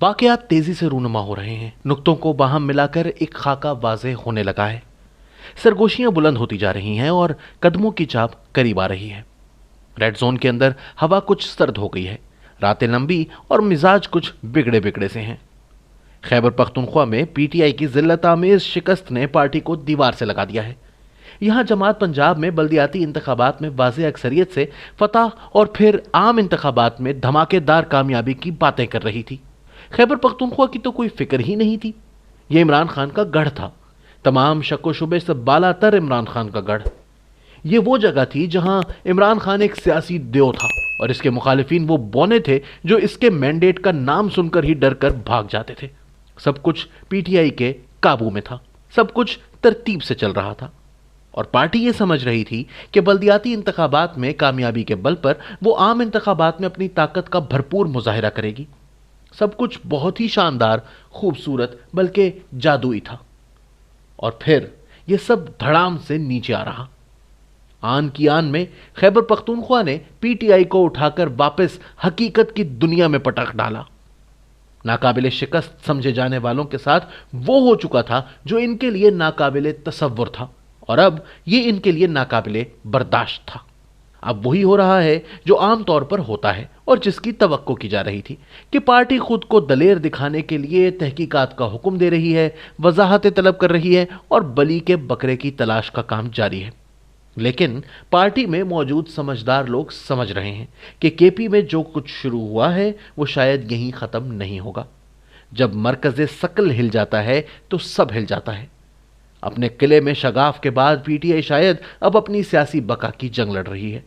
वाकयात तेजी से रूनुमा हो रहे हैं। नुक्तों को बाहम मिलाकर एक खाका वाज़ेह होने लगा है। सरगोशियां बुलंद होती जा रही हैं और कदमों की चाप करीब आ रही है। रेड जोन के अंदर हवा कुछ सर्द हो गई है। रातें लंबी और मिजाज कुछ बिगड़े बिगड़े से हैं। खैबर पख्तूनख्वा में पीटीआई की जिल्लत आमेज शिकस्त ने पार्टी को दीवार से लगा दिया है। यहां जमात पंजाब में बल्दियाती इंतखाबात में वाज़ेह अक्सरियत से फतह और फिर आम इंतखाबात में धमाकेदार कामयाबी की बातें कर रही थी। खैबर पख्तूनख्वा की तो कोई फिक्र ही नहीं थी। यह इमरान खान का गढ़ था, तमाम शक व शुबे से बालातर इमरान खान का गढ़। ये वो जगह थी जहां इमरान खान एक सियासी देव था और इसके मुखालिफिन वो बौने थे जो इसके मैंडेट का नाम सुनकर ही डर कर भाग जाते थे। सब कुछ पीटीआई के काबू में था, सब कुछ तरतीब से चल रहा था और पार्टी ये समझ रही थी कि बल्दियाती इंतखाबात में कामयाबी के बल पर वो आम इंतखाबात में अपनी ताकत का भरपूर मुजाहिरा करेगी। सब कुछ बहुत ही शानदार, खूबसूरत, बल्कि जादुई था। और फिर यह सब धड़ाम से नीचे आ रहा। आन की आन में खैबर पख्तूनख्वा ने पीटीआई को उठाकर वापस हकीकत की दुनिया में पटक डाला। नाकाबिले शिकस्त समझे जाने वालों के साथ वो हो चुका था जो इनके लिए नाकाबिले तसव्वुर था और अब ये इनके लिए नाकाबिले बर्दाश्त था। अब वही हो रहा है जो आम तौर पर होता है और जिसकी तवक्को की जा रही थी कि पार्टी खुद को दलेर दिखाने के लिए तहकीकात का हुक्म दे रही है, वजाहतें तलब कर रही है और बली के बकरे की तलाश का काम जारी है। लेकिन पार्टी में मौजूद समझदार लोग समझ रहे हैं कि केपी में जो कुछ शुरू हुआ है वो शायद यहीं खत्म नहीं होगा। जब मरकज़े सकल हिल जाता है तो सब हिल जाता है। अपने किले में शगाफ के बाद पीटीआई शायद अब अपनी सियासी बका की जंग लड़ रही है।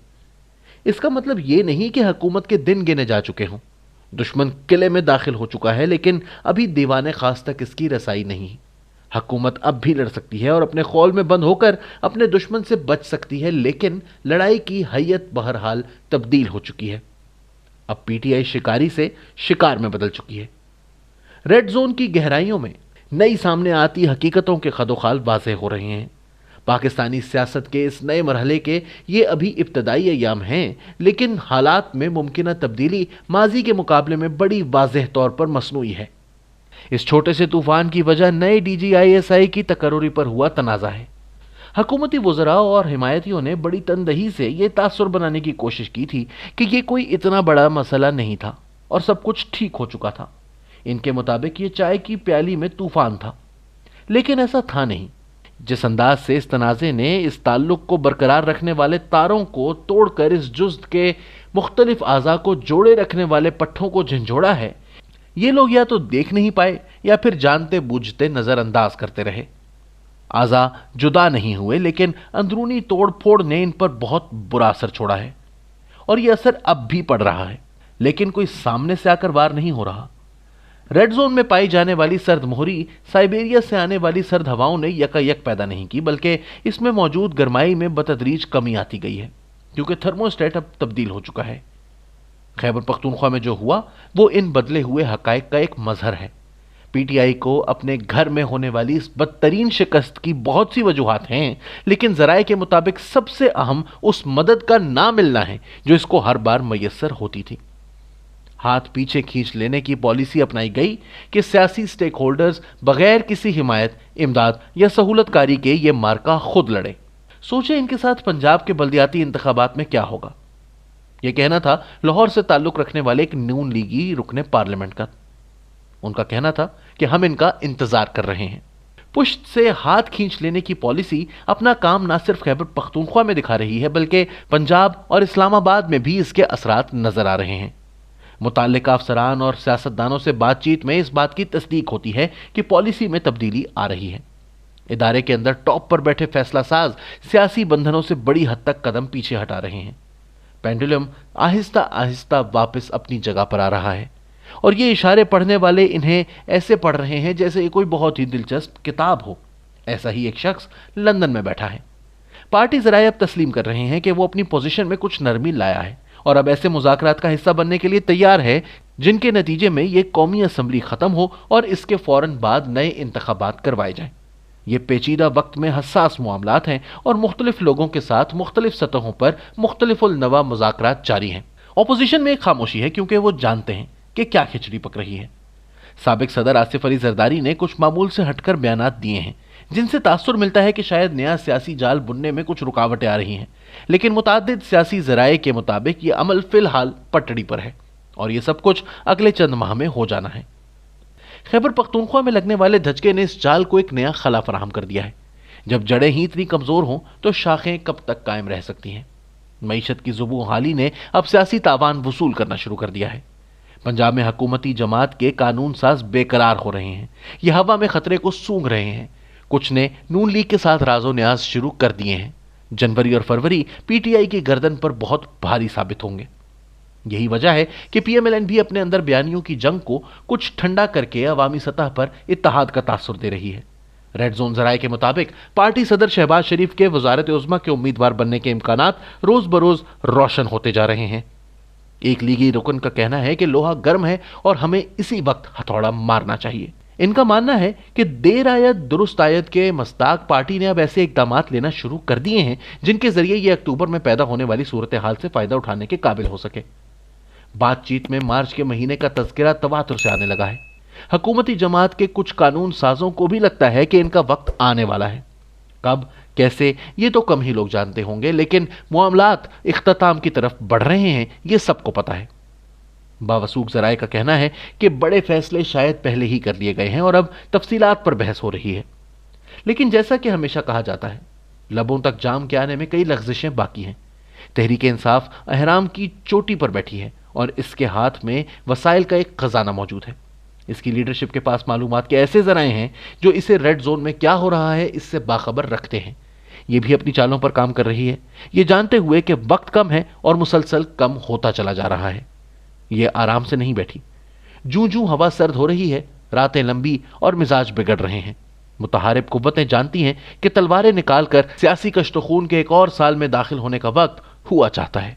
इसका मतलब यह नहीं कि हुकूमत के दिन गिने जा चुके हों। दुश्मन किले में दाखिल हो चुका है लेकिन अभी दीवाने खास तक इसकी रसाई नहीं। हुकूमत अब भी लड़ सकती है और अपने खौल में बंद होकर अपने दुश्मन से बच सकती है, लेकिन लड़ाई की हैयत बहरहाल तब्दील हो चुकी है। अब पीटीआई शिकारी से शिकार में बदल चुकी है। रेड जोन की गहराइयों में नई सामने आती हकीकतों के खदोखाल वाज़ेह हो रहे हैं। पाकिस्तानी सियासत के इस नए मरहले के ये अभी इब्तदाई अय्याम हैं, लेकिन हालात में मुमकिन तब्दीली माजी के मुकाबले में बड़ी वाज़ेह तौर पर मसनूई है। इस छोटे से तूफान की वजह नए DGISI की तकर्रुरी पर हुआ तनाज़ा है। हुकूमती वज़रा और हिमायतियों ने बड़ी तनदही से यह तासुर बनाने की कोशिश की थी कि यह कोई इतना बड़ा मसला नहीं था और सब कुछ ठीक हो चुका था। इनके मुताबिक ये चाय की प्याली में तूफान था, लेकिन ऐसा था नहीं। जिस अंदाज से इस तनाज़े ने इस ताल्लुक को बरकरार रखने वाले तारों को तोड़कर इस जुज़्द के मुख्तलिफ आज़ा को जोड़े रखने वाले पट्ठों को झंझोड़ा है, ये लोग या तो देख नहीं पाए या फिर जानते बूझते नजरअंदाज करते रहे। आज़ा जुदा नहीं हुए, लेकिन अंदरूनी तोड़ फोड़ ने इन पर बहुत बुरा असर छोड़ा है और यह असर अब भी पड़ रहा है, लेकिन कोई सामने से आकर वार नहीं हो रहा। रेड जोन में पाई जाने वाली सर्द मोहरी साइबेरिया से आने वाली सर्द हवाओं ने यकायक पैदा नहीं की, बल्कि इसमें मौजूद गर्माई में बतदरीज कमी आती गई है, क्योंकि थर्मोस्टेट अब तब्दील हो चुका है। खैबर पख्तूनख्वा में जो हुआ वो इन बदले हुए हकायक का एक मजहर है। पीटीआई को अपने घर में होने वाली इस बदतरीन शिकस्त की बहुत सी वजूहात हैं, लेकिन जराए के मुताबिक सबसे अहम उस मदद का ना मिलना है जो इसको हर बार मैसर होती थी। हाथ पीछे खींच लेने की पॉलिसी अपनाई गई कि सियासी स्टेक होल्डर्स बगैर किसी हिमायत, इमदाद या सहूलतकारी के ये मार्का खुद लड़े। सोचे इनके साथ पंजाब के बल्दियाती इंतखाबात में क्या होगा। यह कहना था लाहौर से ताल्लुक रखने वाले एक नून लीगी रुकने पार्लियामेंट का। उनका कहना था कि हम इनका इंतजार कर रहे हैं। पुश्त से हाथ खींच लेने की पॉलिसी अपना काम न सिर्फ खैबर पख्तूनख्वा में दिखा रही है, बल्कि पंजाब और इस्लामाबाद में भी इसके असरात नजर आ रहे हैं। मुताल्लिका अफसरान और सियासतदानों से बातचीत में इस बात की तस्दीक होती है कि पॉलिसी में तब्दीली आ रही है। इदारे के अंदर टॉप पर बैठे फैसला साज सियासी बंधनों से बड़ी हद तक कदम पीछे हटा रहे हैं। पेंडुलम आहिस्ता आहिस्ता वापस अपनी जगह पर आ रहा है और ये इशारे पढ़ने वाले इन्हें ऐसे पढ़ रहे हैं जैसे ये कोई बहुत ही दिलचस्प किताब हो। ऐसा ही एक शख्स लंदन में बैठा है। पार्टी जराए अब तस्लीम कर रहे हैं कि वो अपनी पोजीशन में कुछ नरमी लाया है और अब ऐसे मुज़ाकरात का हिस्सा बनने के लिए तैयार है जिनके नतीजे में ये कौमी असम्बली खत्म हो और इसके फौरन बाद नए इंतखाबात करवाए जाएं। ये पेचीदा वक्त में हसास मामलात हैं और मुख्तलिफ लोगों के साथ मुख्तलिफ सतहों पर मुख्तलिफुल नवा मुज़ाकरात जारी हैं। अपोजिशन में एक खामोशी है, क्योंकि वो जानते हैं कि क्या खिचड़ी पक रही है। साबिक सदर आसिफ अली जरदारी ने कुछ मामूल से हटकर बयानात दिए हैं जिनसे तासुर मिलता है कि शायद नया सियासी जाल बुनने में कुछ रुकावटें आ रही हैं, लेकिन मुताद्दिद सियासी जराए के मुताबिक ये अमल फिलहाल पटड़ी पर है और ये सब कुछ अगले चंद माह में हो जाना है। खैबर पख्तूनख्वा में लगने वाले धचके ने इस जाल को एक नया खला फराहम कर दिया है। जब जड़ें ही इतनी कमजोर हों तो शाखें कब तक कायम रह सकती हैं। मईशत की जुबू हाली ने अब सियासी तावान वसूल करना शुरू कर दिया है। पंजाब में हुकूमती जमात के कानून साज बेकरार हो रहे हैं, ये हवा में खतरे को सूंघ रहे हैं। कुछ ने नून लीग के साथ राजो न्याज शुरू कर दिए हैं। जनवरी और फरवरी पीटीआई की गर्दन पर बहुत भारी साबित होंगे। यही वजह है कि पीएमएलएन भी अपने अंदर बयानियों की जंग को कुछ ठंडा करके अवामी सतह पर इत्तेहाद का तासुर दे रही है। रेड जोन जराये के मुताबिक पार्टी सदर शहबाज शरीफ के वजारत उज़्मा के उम्मीदवार बनने के इम्कानात रोज बरोज रोशन होते जा रहे हैं। एक लीगी रुकन का कहना है कि लोहा गर्म है और हमें इसी वक्त हथौड़ा मारना चाहिए। इनका मानना है कि देर आयत दुरुस्त आयत के मस्ताक पार्टी ने अब ऐसे इकदामात लेना शुरू कर दिए हैं जिनके जरिए ये अक्टूबर में पैदा होने वाली सूरत हाल से फायदा उठाने के काबिल हो सके। बातचीत में मार्च के महीने का तज़किरा तवातुर से आने लगा है। हुकूमती जमात के कुछ कानून साजों को भी लगता है कि इनका वक्त आने वाला है। कब, कैसे, ये तो कम ही लोग जानते होंगे, लेकिन मामलात इख्तिताम की तरफ बढ़ रहे हैं, ये सबको पता है। बावसूख जराये का कहना है कि बड़े फैसले शायद पहले ही कर लिए गए हैं और अब तफसीलात पर बहस हो रही है। लेकिन जैसा कि हमेशा कहा जाता है, लबों तक जाम के आने में कई लफ्ज़िशें बाकी हैं। तहरीक इंसाफ अहराम की चोटी पर बैठी है और इसके हाथ में वसाइल का एक खजाना मौजूद है। इसकी लीडरशिप के पास मालूमात के ऐसे जराए हैं जो इसे रेड जोन में क्या हो रहा है इससे बाखबर रखते हैं। ये भी अपनी चालों पर काम कर रही है, ये जानते हुए कि वक्त कम है और मुसलसल कम होता चला जा रहा है। ये आराम से नहीं बैठी। जूं जूं हवा सर्द हो रही है, रातें लंबी और मिजाज बिगड़ रहे हैं। मुतहारिब कुव्वतें जानती हैं कि तलवारें निकालकर सियासी कश्त खून के एक और साल में दाखिल होने का वक्त हुआ चाहता है।